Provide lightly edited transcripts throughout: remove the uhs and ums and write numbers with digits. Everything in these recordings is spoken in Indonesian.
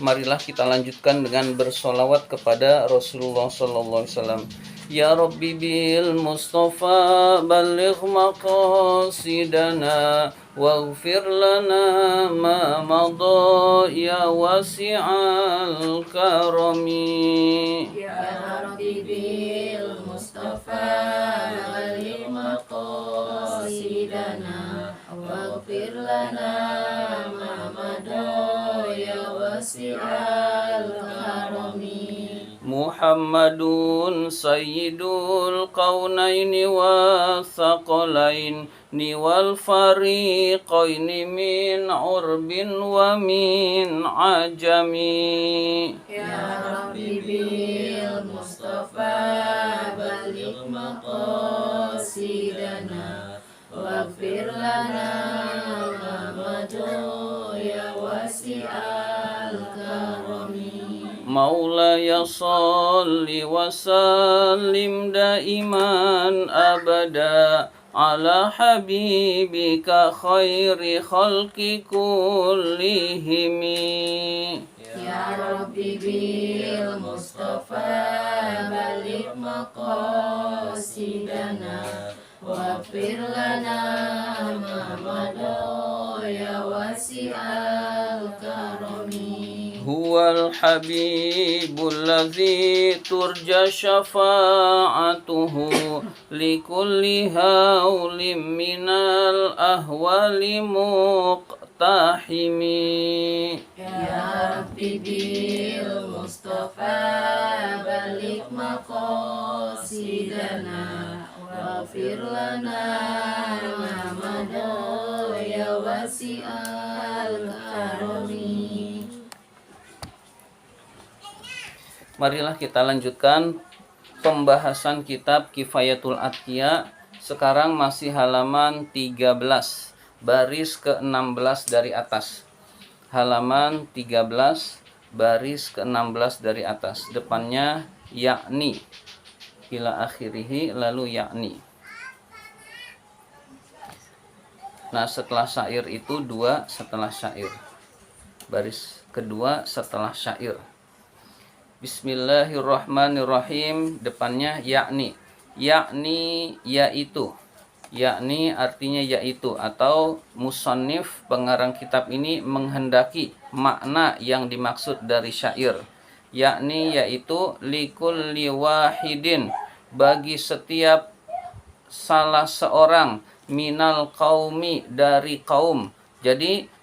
Marilah kita lanjutkan dengan bersolawat kepada Rasulullah sallallahu alaihi wasallam. Ya Rabbi bil Mustafa balligh maqasidana waghfir lana ma madha ya wasi'al karami. Ya Rabbi bil Mustafa balligh maqasidana waghfir lana ma madha ya wasi'al karami. Muhammadun sayyidul qaunaini wa thaqalaini wal fariqaini min urbin wa min ajami. Ya Rabbi bil Mustafa balligh maqasidana waghfir lana ma madha ya wasi'al karami. Maulaya salli wa sallim daiman abada ala habibika khairi khalqi kullihimi. Ya Rabbi bil Mustafa balligh maqasidana waghfir lana ma madha ya wasi'al karami. Huwal habibul ladzi turja syafa'atuhu likulli haulim minal ahwali muqtahimi. Ya Rabbi bil Mustafa balligh maqasidana waghfir lana ma madha ya wasi'al karami. Marilah kita lanjutkan pembahasan kitab Kifayatul Atqiya. Sekarang masih halaman 13, baris ke-16 dari atas. Halaman 13, baris ke-16 dari atas. Depannya yakni, ila akhirihi, lalu yakni. Nah, setelah syair itu dua setelah syair. Baris kedua setelah syair. Bismillahirrahmanirrahim. Depannya yakni. Yakni yaitu. Yakni artinya yaitu, atau musannif pengarang kitab ini menghendaki makna yang dimaksud dari syair. Yakni yaitu likulli wahidin, bagi setiap salah seorang, minal qaumi, dari kaum. Jadi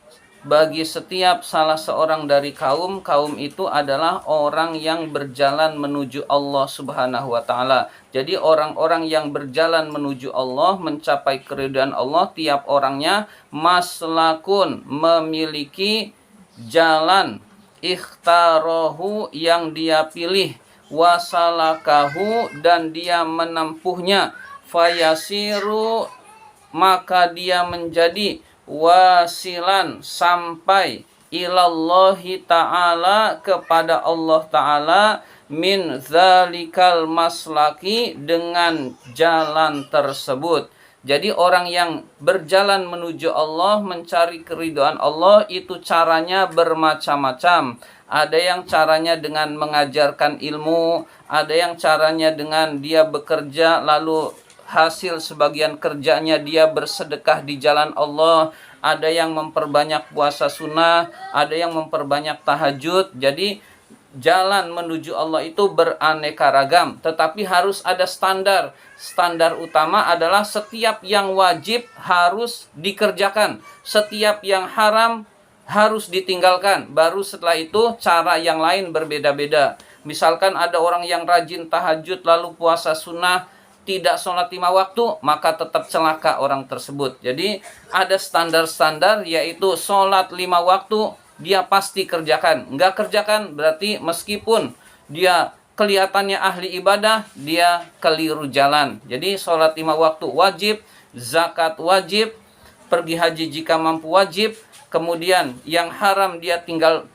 bagi setiap salah seorang dari kaum itu adalah orang yang berjalan menuju Allah Subhanahu wa taala. Jadi orang-orang yang berjalan menuju Allah, mencapai keridhaan Allah, tiap orangnya maslakun, memiliki jalan, ikhtarahu, yang dia pilih, wasalakahu, dan dia menempuhnya, fayasiru, maka dia menjadi wasilan, sampai ilallahi ta'ala, kepada Allah ta'ala, min zalikal maslaki, dengan jalan tersebut. Jadi orang yang berjalan menuju Allah, mencari keridhaan Allah, itu caranya bermacam-macam. Ada yang caranya dengan mengajarkan ilmu, ada yang caranya dengan dia bekerja, lalu hasil sebagian kerjanya dia bersedekah di jalan Allah. Ada yang memperbanyak puasa sunnah, ada yang memperbanyak tahajud. Jadi jalan menuju Allah itu beraneka ragam, tetapi harus ada standar. Standar utama adalah setiap yang wajib harus dikerjakan, setiap yang haram harus ditinggalkan. Baru setelah itu cara yang lain berbeda-beda. Misalkan ada orang yang rajin tahajud lalu puasa sunnah, tidak sholat 5 waktu, maka tetap celaka orang tersebut. Jadi ada standar-standar, yaitu sholat 5 waktu dia pasti kerjakan. Enggak kerjakan berarti meskipun dia kelihatannya ahli ibadah, dia keliru jalan. Jadi sholat 5 waktu wajib, zakat wajib, pergi haji jika mampu wajib, kemudian yang haram dia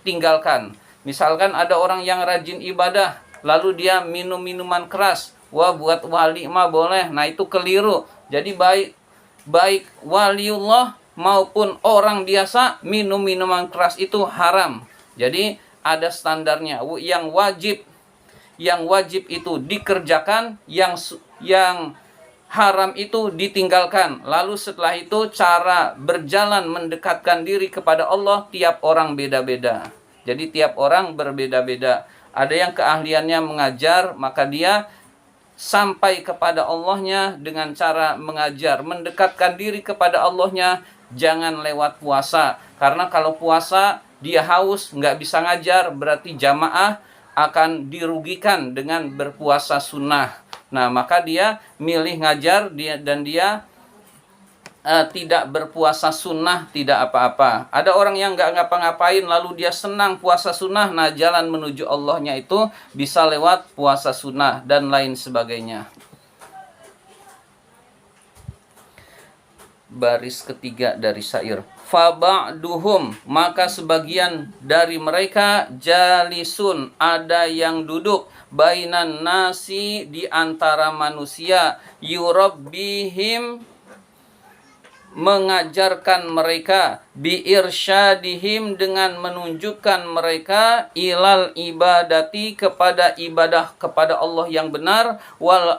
tinggalkan. Misalkan ada orang yang rajin ibadah, lalu dia minum minuman keras. Wah, buat wali mah boleh. Nah, itu keliru. Jadi baik waliullah maupun orang biasa minum minuman keras itu haram. Jadi ada standarnya. Yang wajib itu dikerjakan, yang haram itu ditinggalkan. Lalu setelah itu cara berjalan mendekatkan diri kepada Allah tiap orang beda-beda. Jadi tiap orang berbeda-beda. Ada yang keahliannya mengajar, maka dia sampai kepada Allahnya dengan cara mengajar. Mendekatkan diri kepada Allahnya jangan lewat puasa. Karena kalau puasa dia haus, nggak bisa ngajar, berarti jamaah akan dirugikan dengan berpuasa sunnah. Nah, maka dia milih ngajar dan dia tidak berpuasa sunnah, tidak apa-apa. Ada orang yang nggak ngapa-ngapain lalu dia senang puasa sunnah. Nah, jalan menuju Allahnya itu bisa lewat puasa sunnah dan lain sebagainya. Baris ketiga dari syair. Faba'duhum, maka sebagian dari mereka jalisun, ada yang duduk, bainan nasi, di antara manusia, yurabbihim, mengajarkan mereka, biirsyadihim, dengan menunjukkan mereka, ilal ibadati, kepada ibadah kepada Allah yang benar, wal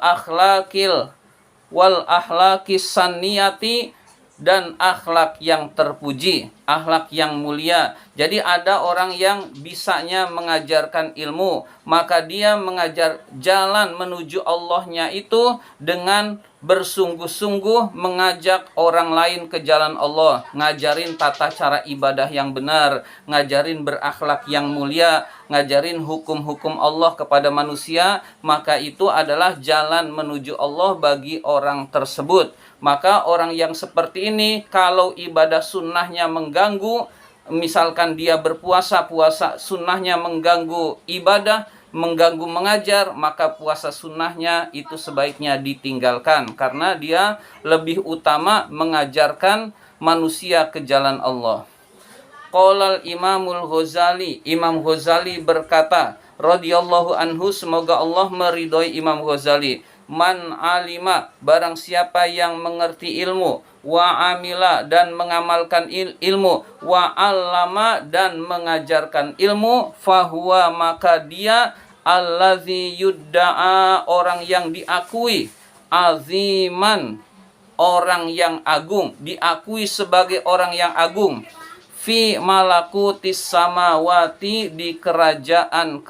akhlaqis saniyati, dan akhlak yang terpuji, akhlak yang mulia. Jadi ada orang yang bisanya mengajarkan ilmu, maka dia mengajar jalan menuju Allahnya itu dengan bersungguh-sungguh mengajak orang lain ke jalan Allah, ngajarin tata cara ibadah yang benar, ngajarin berakhlak yang mulia, ngajarin hukum-hukum Allah kepada manusia, maka itu adalah jalan menuju Allah bagi orang tersebut. Maka orang yang seperti ini, kalau ibadah sunnahnya mengganggu, misalkan dia berpuasa, puasa sunnahnya mengganggu ibadah, mengganggu mengajar, maka puasa sunnahnya itu sebaiknya ditinggalkan. Karena dia lebih utama mengajarkan manusia ke jalan Allah. Qolal Imamul Ghazali, Imam Ghazali berkata, radhiyallahu anhu, semoga Allah meridhoi Imam Ghazali, man alima, barang siapa yang mengerti ilmu, wa amila, dan mengamalkan ilmu, wa allama, dan mengajarkan ilmu, fahuwa, maka dia, allazi yudda'a, orang yang diakui, aziman, orang yang agung, diakui sebagai orang yang agung, fi malakutis samawati, di kerajaan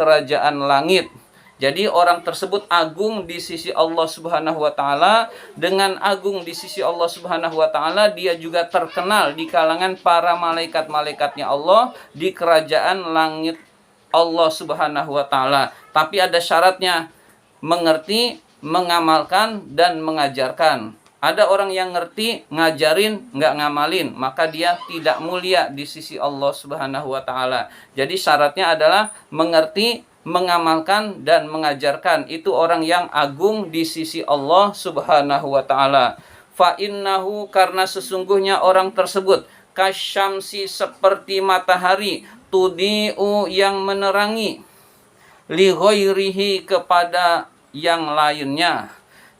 langit. Jadi orang tersebut agung di sisi Allah Subhanahu wa taala. Dengan agung di sisi Allah Subhanahu wa taala, dia juga terkenal di kalangan para malaikat-malaikatnya Allah di kerajaan langit Allah Subhanahu wa taala. Tapi ada syaratnya, mengerti, mengamalkan, dan mengajarkan. Ada orang yang ngerti, ngajarin, nggak ngamalin, maka dia tidak mulia di sisi Allah Subhanahu wa taala. Jadi syaratnya adalah mengerti, mengamalkan, dan mengajarkan. Itu orang yang agung di sisi Allah Subhanahu wa taala. Fa innahu, karena sesungguhnya orang tersebut, kasyamsi, seperti matahari, tudi'u, yang menerangi, li ghairihi, kepada yang lainnya.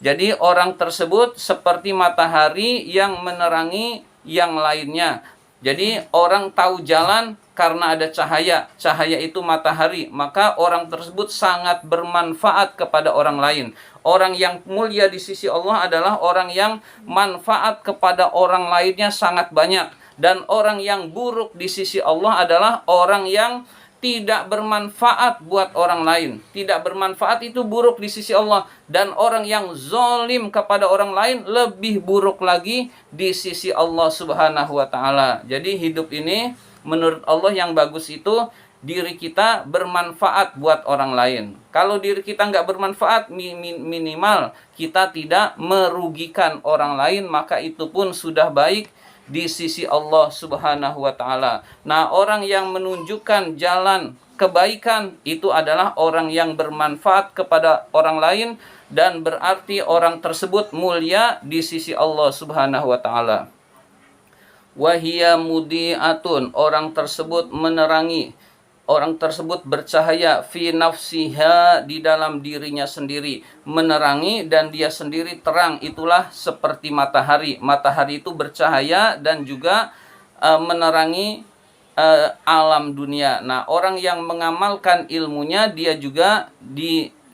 Jadi orang tersebut seperti matahari yang menerangi yang lainnya. Jadi orang tahu jalan karena ada cahaya. Cahaya itu matahari. Maka orang tersebut sangat bermanfaat kepada orang lain. Orang yang mulia di sisi Allah adalah orang yang manfaat kepada orang lainnya sangat banyak. Dan orang yang buruk di sisi Allah adalah orang yang tidak bermanfaat buat orang lain. Tidak bermanfaat itu buruk di sisi Allah. Dan orang yang zalim kepada orang lain lebih buruk lagi di sisi Allah Subhanahu wa taala. Jadi hidup ini menurut Allah yang bagus itu diri kita bermanfaat buat orang lain. Kalau diri kita nggak bermanfaat, minimal kita tidak merugikan orang lain, maka itu pun sudah baik di sisi Allah Subhanahu wa taala. Nah, orang yang menunjukkan jalan kebaikan itu adalah orang yang bermanfaat kepada orang lain, dan berarti orang tersebut mulia di sisi Allah Subhanahu wa taala. Wahia mudiatun, orang tersebut menerangi, orang tersebut bercahaya, fi nafsiha, di dalam dirinya sendiri, menerangi dan dia sendiri terang. Itulah seperti matahari. Matahari itu bercahaya dan juga menerangi alam dunia. Nah, orang yang mengamalkan ilmunya dia juga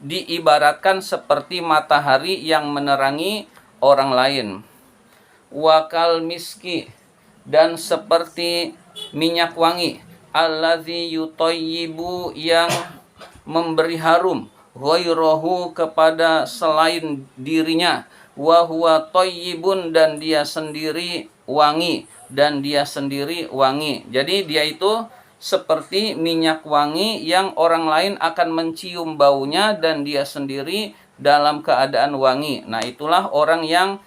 diibaratkan seperti matahari yang menerangi orang lain. Wakal miski, dan seperti minyak wangi, allazi yutayyibu, yang memberi harum, ghairahu, kepada selain dirinya, wa huwa thayyibun, dan dia sendiri wangi, Jadi dia itu seperti minyak wangi yang orang lain akan mencium baunya dan dia sendiri dalam keadaan wangi. Nah, itulah orang yang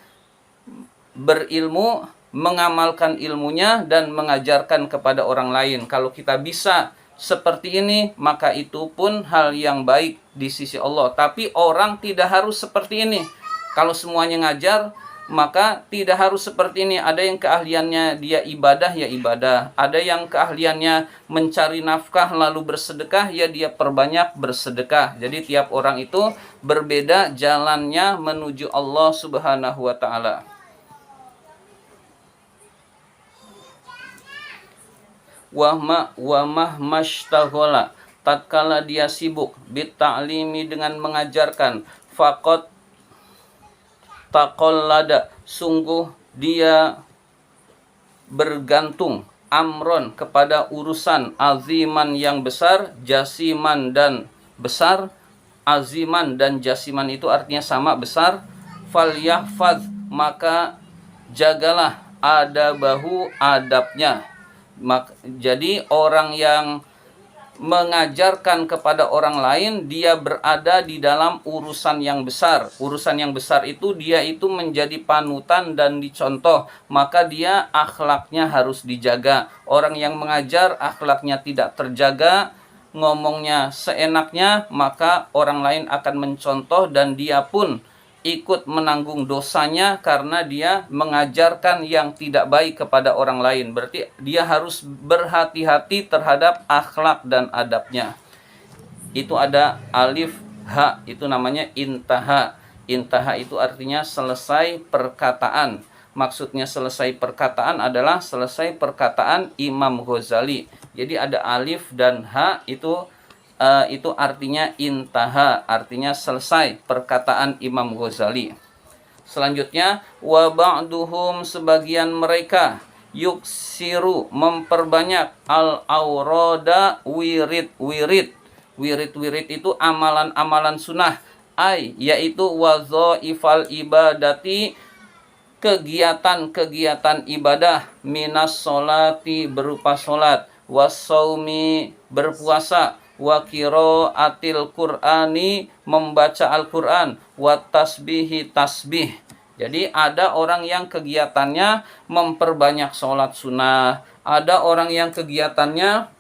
berilmu, mengamalkan ilmunya dan mengajarkan kepada orang lain. Kalau kita bisa seperti ini, maka itu pun hal yang baik di sisi Allah. Tapi orang tidak harus seperti ini. Kalau semuanya ngajar, maka tidak harus seperti ini. Ada yang keahliannya dia ibadah, ya ibadah. Ada yang keahliannya mencari nafkah lalu bersedekah, ya dia perbanyak bersedekah. Jadi tiap orang itu berbeda jalannya menuju Allah Subhanahu wa ta'ala. Wamah mashtaghala, tatkala dia sibuk, bitta'limi, dengan mengajarkan, faqad taqallada, sungguh dia bergantung, amron, kepada urusan, aziman, yang besar, jasiman dan besar. Aziman dan jasiman itu artinya sama, besar. Falyahfaz, maka jagalah adabahu, adabnya. Jadi orang yang mengajarkan kepada orang lain, dia berada di dalam urusan yang besar. Urusan yang besar itu dia itu menjadi panutan dan dicontoh, maka dia akhlaknya harus dijaga. Orang yang mengajar akhlaknya tidak terjaga, ngomongnya seenaknya, maka orang lain akan mencontoh dan dia pun ikut menanggung dosanya karena dia mengajarkan yang tidak baik kepada orang lain. Berarti dia harus berhati-hati terhadap akhlak dan adabnya. Itu ada alif ha, itu namanya intaha. Intaha itu artinya selesai perkataan. Maksudnya selesai perkataan adalah selesai perkataan Imam Ghazali. Jadi ada alif dan ha, itu artinya intaha, artinya selesai perkataan Imam Ghazali. Selanjutnya, wa ba'duhum, sebagian mereka, yuksiru, memperbanyak, al-aurada, wirid itu amalan-amalan sunnah, yaitu wadhaifal ibadati, kegiatan-kegiatan ibadah, minas sholati, berupa sholat, wasaumi, berpuasa, wa qiraatil qur'ani, membaca Al-Qur'an, wa tasbihi, tasbih. Jadi ada orang yang kegiatannya memperbanyak sholat sunnah, ada orang yang kegiatannya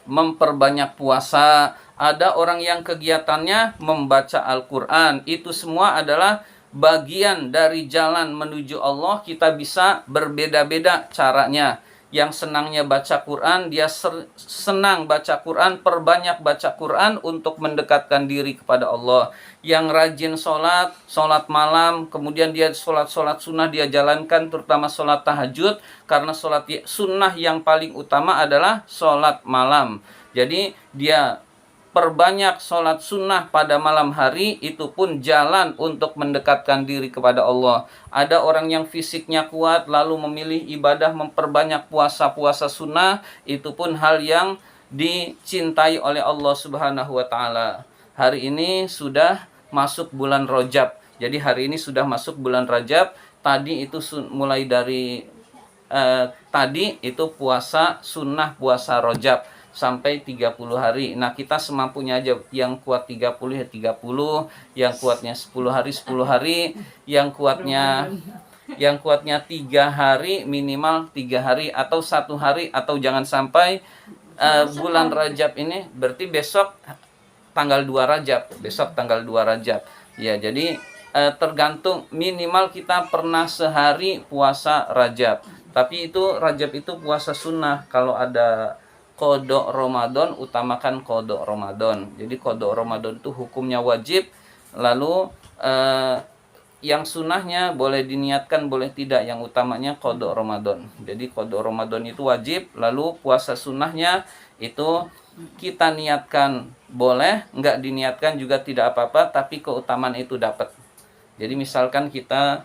memperbanyak puasa, ada orang yang kegiatannya membaca Al-Qur'an. Itu semua adalah bagian dari jalan menuju Allah. Kita bisa berbeda-beda caranya. Yang senangnya baca Quran, dia senang baca Quran, perbanyak baca Quran untuk mendekatkan diri kepada Allah. Yang rajin sholat malam, kemudian dia sholat sunnah dia jalankan, terutama sholat tahajud, karena sholat sunnah yang paling utama adalah sholat malam. Jadi dia perbanyak sholat sunnah pada malam hari, itu pun jalan untuk mendekatkan diri kepada Allah. Ada orang yang fisiknya kuat lalu memilih ibadah memperbanyak puasa sunnah, itu pun hal yang dicintai oleh Allah Subhanahu wa ta'ala. Hari ini sudah masuk bulan Rajab. Jadi hari ini sudah masuk bulan Rajab. Tadi itu mulai dari tadi itu puasa sunnah, puasa Rajab sampai 30 hari. Nah, kita semampunya aja, yang kuat 30 ya 30, yang kuatnya 10 hari 10 hari, yang kuatnya 3 hari, minimal 3 hari atau 1 hari, atau jangan sampai bulan Rajab ini berarti besok tanggal 2 Rajab, ya. Jadi tergantung, minimal kita pernah sehari puasa Rajab. Tapi itu Rajab itu puasa sunnah. Kalau ada kodok Ramadan, utamakan kodok Ramadan. Jadi kodok Ramadan itu hukumnya wajib. Lalu yang sunnahnya boleh diniatkan, boleh tidak. Yang utamanya qada Ramadan. Jadi qada Ramadan itu wajib, lalu puasa sunnahnya itu kita niatkan boleh, enggak diniatkan juga tidak apa-apa, tapi keutamaan itu dapat. Jadi misalkan kita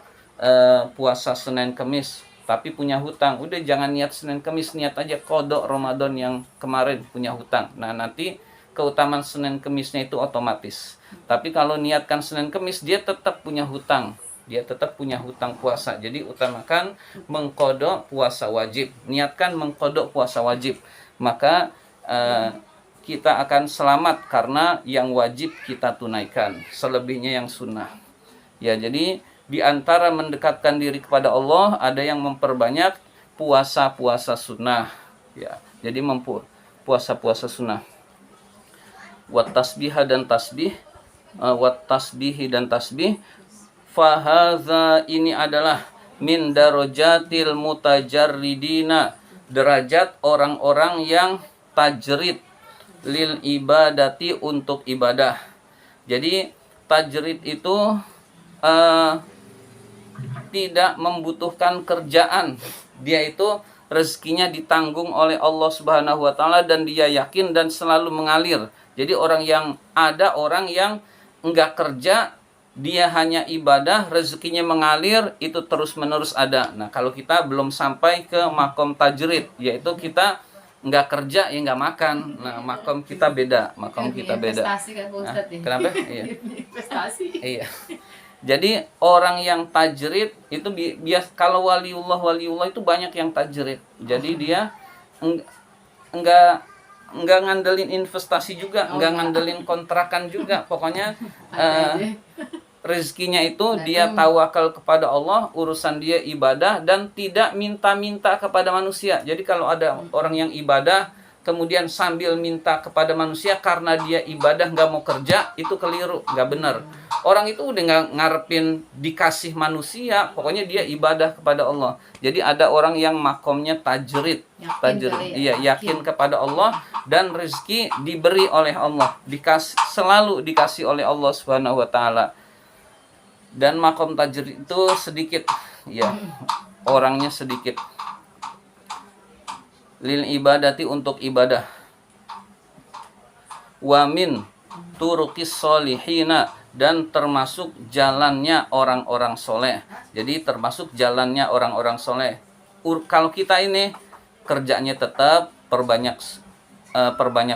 puasa Senin Kemis, tapi punya hutang, udah jangan niat Senin Kemis, niat aja qada Ramadan yang kemarin punya hutang. Nah, nanti keutamaan Senin Kemisnya itu otomatis. Tapi kalau niatkan Senin Kemis, dia tetap punya hutang. Dia tetap punya hutang puasa. Jadi utamakan mengqada puasa wajib. Niatkan mengqada puasa wajib. Maka kita akan selamat karena yang wajib kita tunaikan. Selebihnya yang sunnah. Ya, jadi di antara mendekatkan diri kepada Allah ada yang memperbanyak puasa-puasa sunnah. Ya, jadi puasa-puasa sunnah. Wat tasbiha dan tasbih, wat tasbihi dan tasbih. Fahadza ini adalah min darajatil mutajarridina, derajat orang-orang yang tajrid lil ibadati untuk ibadah. Jadi tajrid itu tidak membutuhkan kerjaan. Dia itu rezekinya ditanggung oleh Allah Subhanahu wa taala dan dia yakin dan selalu mengalir. Jadi orang yang enggak kerja, dia hanya ibadah, rezekinya mengalir, itu terus-menerus ada. Nah, kalau kita belum sampai ke makom tajrid, yaitu kita enggak kerja ya enggak makan. Nah, makom kita beda, Investasi kan Pak Ustadz ya. Kenapa? Iya. Investasi. Iya. Jadi orang yang tajrid itu kalau waliullah itu banyak yang tajrid. Jadi dia enggak ngandelin investasi juga, enggak ngandelin kontrakan juga. Pokoknya rezekinya itu dia tawakal kepada Allah, urusan dia ibadah dan tidak minta-minta kepada manusia. Jadi kalau ada orang yang ibadah kemudian sambil minta kepada manusia karena dia ibadah nggak mau kerja, itu keliru, nggak benar. Orang itu udah nggak ngarepin dikasih manusia, pokoknya dia ibadah kepada Allah. Jadi ada orang yang makomnya tajrid, iya, yakin kepada Allah dan rezeki diberi oleh Allah, selalu dikasih oleh Allah Subhanahu wa taala. Dan makom tajrid itu sedikit, ya, orangnya sedikit. Lil ibadati untuk ibadah. Wa min turuqis solihina dan termasuk jalannya orang-orang soleh. Jadi termasuk jalannya orang-orang soleh. Kalau kita ini kerjanya tetap perbanyak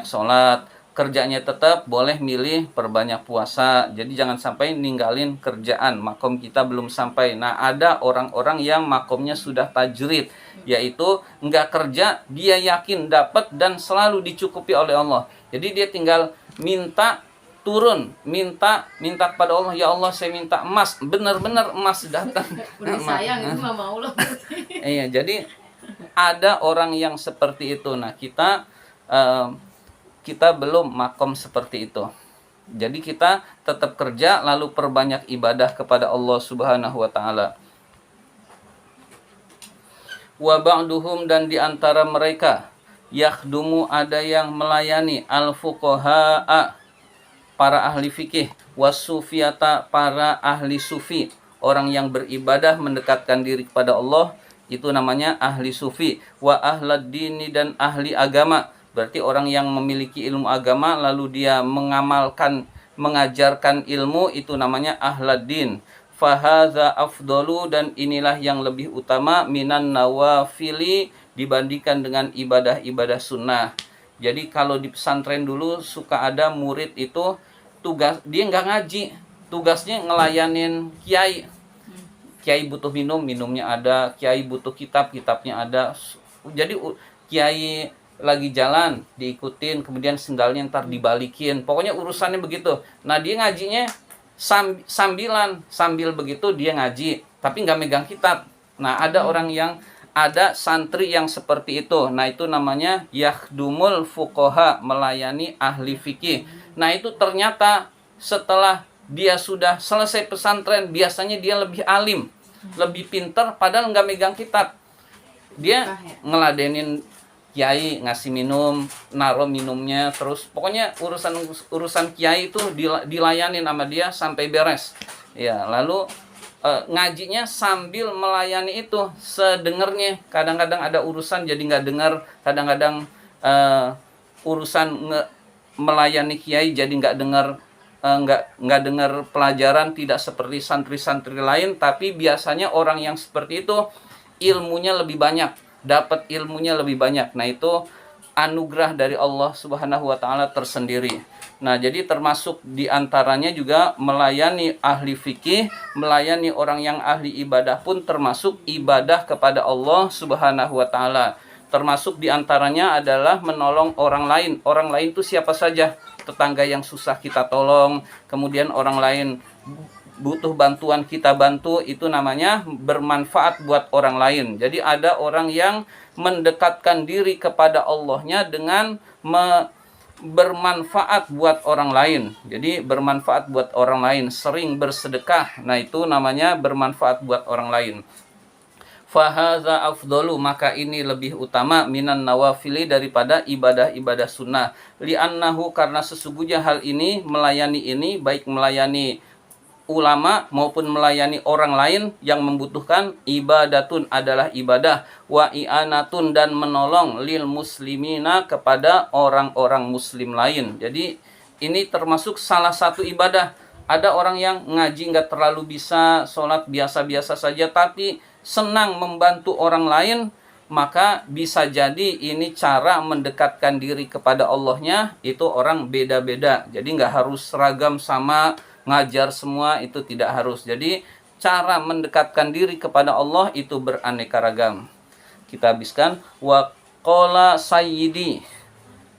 sholat, kerjanya tetap boleh milih perbanyak puasa. Jadi jangan sampai ninggalin kerjaan, makom kita belum sampai. Nah, ada orang-orang yang makomnya sudah tajrid, yaitu enggak kerja, dia yakin dapat dan selalu dicukupi oleh Allah. Jadi dia tinggal minta kepada Allah, ya Allah saya minta emas, benar-benar emas datang. Udah sayang itu mah mau loh. Iya, jadi ada orang yang seperti itu. Nah, kita belum makom seperti itu. Jadi kita tetap kerja lalu perbanyak ibadah kepada Allah Subhanahu wa taala. Wa ba'duhum dan di antara mereka yakhdumu ada yang melayani al-fuqaha para ahli fikih, wasufiyata para ahli sufi, orang yang beribadah mendekatkan diri kepada Allah, itu namanya ahli sufi. Wa ahlad dini dan ahli agama, berarti orang yang memiliki ilmu agama lalu dia mengajarkan ilmu, itu namanya ahlad din. Fahaza afdalu dan inilah yang lebih utama minan nawafili dibandingkan dengan ibadah-ibadah sunnah. Jadi kalau di pesantren dulu suka ada murid itu dia nggak ngaji, tugasnya ngelayanin kiai. Kiai butuh minumnya ada, kiai butuh kitabnya ada. Jadi kiai lagi jalan diikutin, kemudian sendalnya ntar dibalikin. Pokoknya urusannya begitu. Nah, dia ngajinya sambil begitu dia ngaji, tapi nggak megang kitab. Nah, ada santri yang seperti itu. Nah, itu namanya yakhdumul fuqaha, melayani ahli fikih. Nah, itu ternyata setelah dia sudah selesai pesantren, biasanya dia lebih alim, lebih pintar, padahal nggak megang kitab. Dia ngeladenin kiai, ngasih minum, naruh minumnya, terus pokoknya urusan kiai itu dilayanin sama dia sampai beres. Ya, lalu ngajinya sambil melayani itu sedengernya. Kadang-kadang ada urusan jadi nggak dengar, kadang-kadang urusan melayani kiai jadi nggak dengar, nggak dengar pelajaran, tidak seperti santri-santri lain. Tapi biasanya orang yang seperti itu ilmunya lebih banyak, dapat ilmunya lebih banyak. Nah, itu anugerah dari Allah Subhanahu wa taala tersendiri. Nah, jadi termasuk diantaranya juga melayani ahli fikih, melayani orang yang ahli ibadah pun termasuk ibadah kepada Allah Subhanahu wa taala. Termasuk diantaranya adalah menolong orang lain. Orang lain itu siapa saja? Tetangga yang susah kita tolong, kemudian orang lain butuh bantuan kita bantu, itu namanya bermanfaat buat orang lain. Jadi ada orang yang mendekatkan diri kepada Allahnya dengan bermanfaat buat orang lain. Jadi bermanfaat buat orang lain, sering bersedekah. Nah, itu namanya bermanfaat buat orang lain. Fahaza afdolu, maka ini lebih utama minan nawafili, daripada ibadah-ibadah sunnah. Li'annahu, karena sesungguhnya hal ini, melayani ini, baik melayani ulama maupun melayani orang lain yang membutuhkan, ibadatun, adalah ibadah, wa i'anatun, dan menolong, lil muslimina, kepada orang-orang muslim lain. Jadi ini termasuk salah satu ibadah. Ada orang yang ngaji nggak terlalu bisa, sholat biasa-biasa saja, tapi senang membantu orang lain, maka bisa jadi ini cara mendekatkan diri kepada Allahnya. Itu orang beda-beda, jadi nggak harus seragam sama, ngajar semua, itu tidak harus. Jadi cara mendekatkan diri kepada Allah itu beraneka ragam. Kita habiskan. Wa qala sayyidi,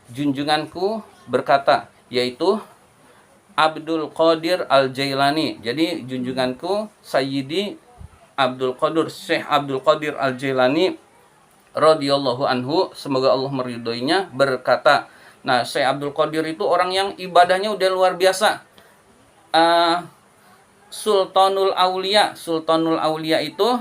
junjunganku berkata, yaitu Abdul Qadir Al-Jailani. Jadi junjunganku Sayyidi Abdul Qadir, Syekh Abdul Qadir Al-Jailani radhiyallahu anhu, semoga Allah meridhoinya, berkata. Nah, Syekh Abdul Qadir itu orang yang ibadahnya udah luar biasa. Sultanul Aulia. Sultanul Aulia itu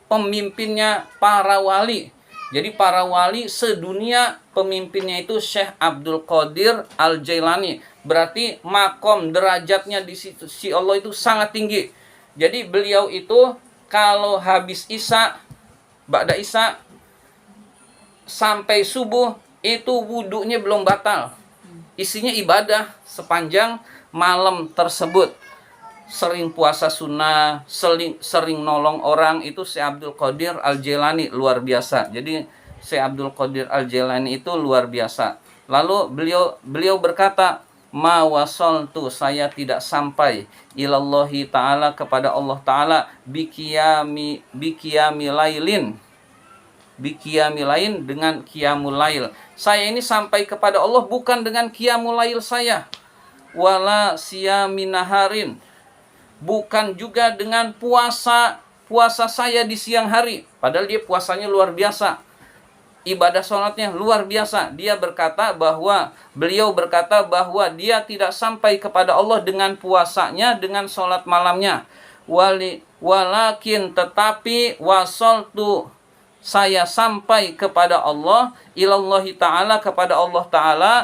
pemimpinnya para wali. Jadi para wali sedunia, pemimpinnya itu Syekh Abdul Qadir Al-Jailani. Berarti makom derajatnya di sisi Allah itu sangat tinggi. Jadi beliau itu kalau habis Isya, ba'da Isya sampai subuh itu wudunya belum batal. Isinya ibadah sepanjang malam tersebut. Sering puasa sunnah, sering nolong orang. Itu Syekh Abdul Qadir Al-Jailani, luar biasa. Jadi Syekh Abdul Qadir Al-Jailani itu luar biasa. Lalu beliau berkata, ma wasaltu, saya tidak sampai, ilallahi ta'ala, kepada Allah ta'ala, bikiyami lailin, dengan qiyamul lail. Saya ini sampai kepada Allah bukan dengan qiyamul lail saya, wala siyaminaharin, bukan juga dengan puasa saya di siang hari. Padahal dia puasanya luar biasa, ibadah sholatnya luar biasa. Beliau berkata bahwa dia tidak sampai kepada Allah dengan puasanya, dengan sholat malamnya. Walakin, tetapi, wasaltu, saya sampai kepada Allah, ilallahi ta'ala, kepada Allah ta'ala,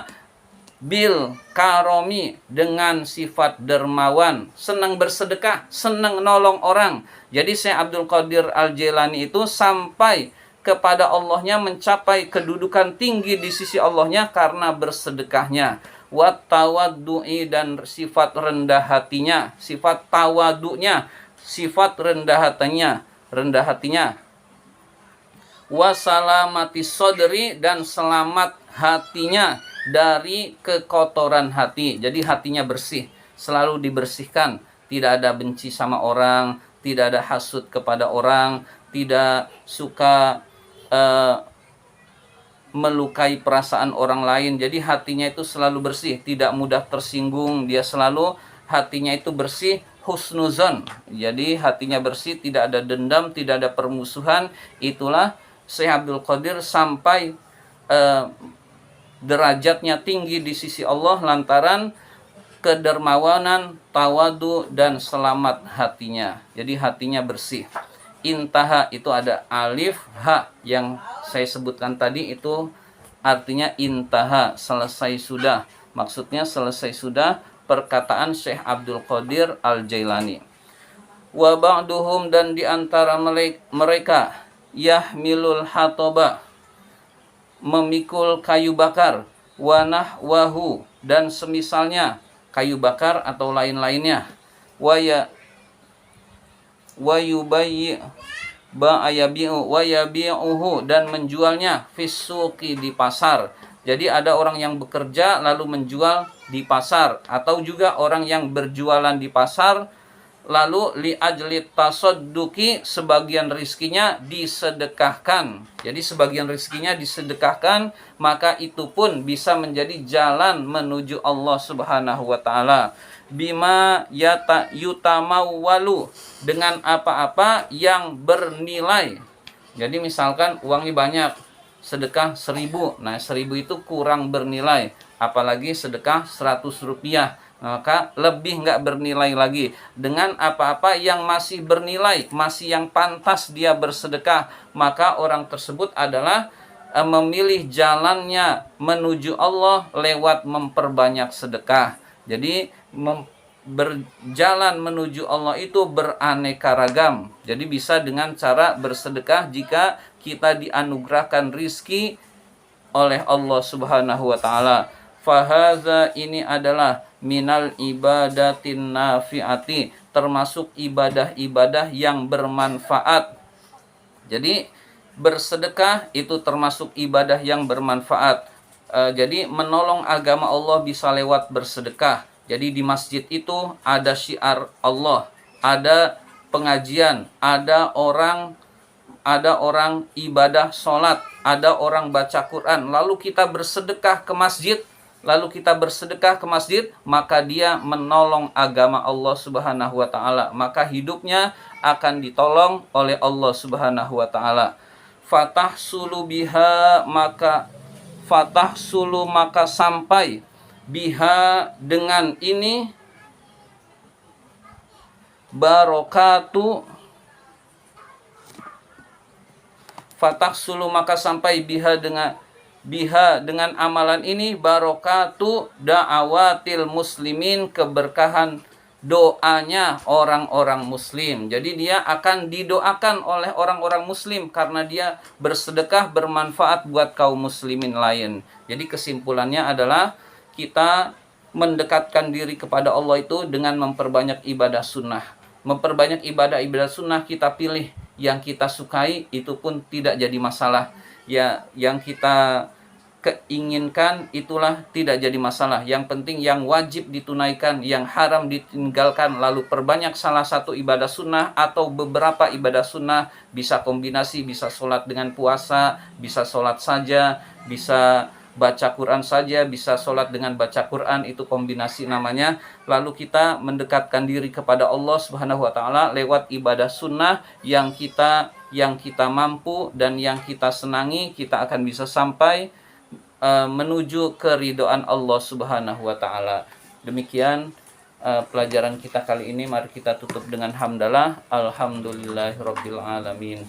bil karomi, dengan sifat dermawan, senang bersedekah, senang nolong orang. Jadi Syekh Abdul Qadir Al-Jailani itu sampai kepada Allahnya, mencapai kedudukan tinggi di sisi Allahnya karena bersedekahnya. Wa tawaddu'i, dan sifat rendah hatinya, sifat tawaddu'nya, sifat rendah hatinya. Wa salamati sodri, dan selamat hatinya dari kekotoran hati. Jadi hatinya bersih, selalu dibersihkan, tidak ada benci sama orang, tidak ada hasud kepada orang, tidak suka melukai perasaan orang lain. Jadi hatinya itu selalu bersih, tidak mudah tersinggung, dia selalu hatinya itu bersih, husnuzon. Jadi hatinya bersih, tidak ada dendam, tidak ada permusuhan. Itulah Syekh Abdul Qadir sampai derajatnya tinggi di sisi Allah lantaran kedermawanan, tawadu, dan selamat hatinya. Jadi hatinya bersih. Intaha, itu ada alif ha yang saya sebutkan tadi, itu artinya intaha, selesai sudah. Maksudnya selesai sudah perkataan Syekh Abdul Qadir Al-Jailani. Wa ba'duhum, dan di antara mereka yahmilul hataba, memikul kayu bakar, wa nahwahu, dan semisalnya kayu bakar atau lain-lainnya, wa yubayyi wa yabi'uhu, dan menjualnya fisuqi, di pasar. Jadi ada orang yang bekerja lalu menjual di pasar, atau juga orang yang berjualan di pasar lalu li ajli tasadduqi, sebagian rizkinya disedekahkan. Jadi sebagian rizkinya disedekahkan, maka itu pun bisa menjadi jalan menuju Allah Subhanahu wa taala. Bima yutamawwalu, dengan apa-apa yang bernilai. Jadi misalkan uangnya banyak, sedekah 1.000. Nah, 1.000 itu kurang bernilai, apalagi sedekah 100 rupiah, maka lebih nggak bernilai lagi. Dengan apa-apa yang masih bernilai, masih yang pantas dia bersedekah, maka orang tersebut adalah memilih jalannya menuju Allah lewat memperbanyak sedekah. Jadi berjalan menuju Allah itu beraneka ragam. Jadi bisa dengan cara bersedekah jika kita dianugerahkan rizki oleh Allah Subhanahu wa taala. Fahaza, ini adalah minal ibadatin nafiati, termasuk ibadah-ibadah yang bermanfaat. Jadi bersedekah itu termasuk ibadah yang bermanfaat. Jadi menolong agama Allah bisa lewat bersedekah. Jadi di masjid itu ada syiar Allah, ada pengajian, ada orang ibadah sholat, ada orang baca Quran, lalu kita bersedekah ke masjid, maka dia menolong agama Allah Subhanahu wa taala, maka hidupnya akan ditolong oleh Allah Subhanahu wa taala. Fatahsulu maka sampai biha, dengan ini, barokatu, fatahsulu maka sampai biha dengan amalan ini, barokatu da'awatil muslimin, keberkahan doanya orang-orang muslim. Jadi dia akan didoakan oleh orang-orang muslim karena dia bersedekah bermanfaat buat kaum muslimin lain. Jadi kesimpulannya adalah kita mendekatkan diri kepada Allah itu dengan memperbanyak ibadah sunnah. Memperbanyak ibadah sunnah, kita pilih yang kita sukai, itu pun tidak jadi masalah. Ya, yang kita keinginkan itulah tidak jadi masalah. Yang penting yang wajib ditunaikan, yang haram ditinggalkan. Lalu perbanyak salah satu ibadah sunnah atau beberapa ibadah sunnah. Bisa kombinasi, bisa sholat dengan puasa, bisa sholat saja, bisa baca Quran saja, bisa sholat dengan baca Quran, itu kombinasi namanya. Lalu kita mendekatkan diri kepada Allah Subhanahu wa taala lewat ibadah sunnah yang kita mampu dan yang kita senangi, kita akan bisa sampai menuju keridhaan Allah Subhanahu wa taala. Demikian pelajaran kita kali ini. Mari kita tutup dengan hamdalah. Alhamdulillahirabbil alamin.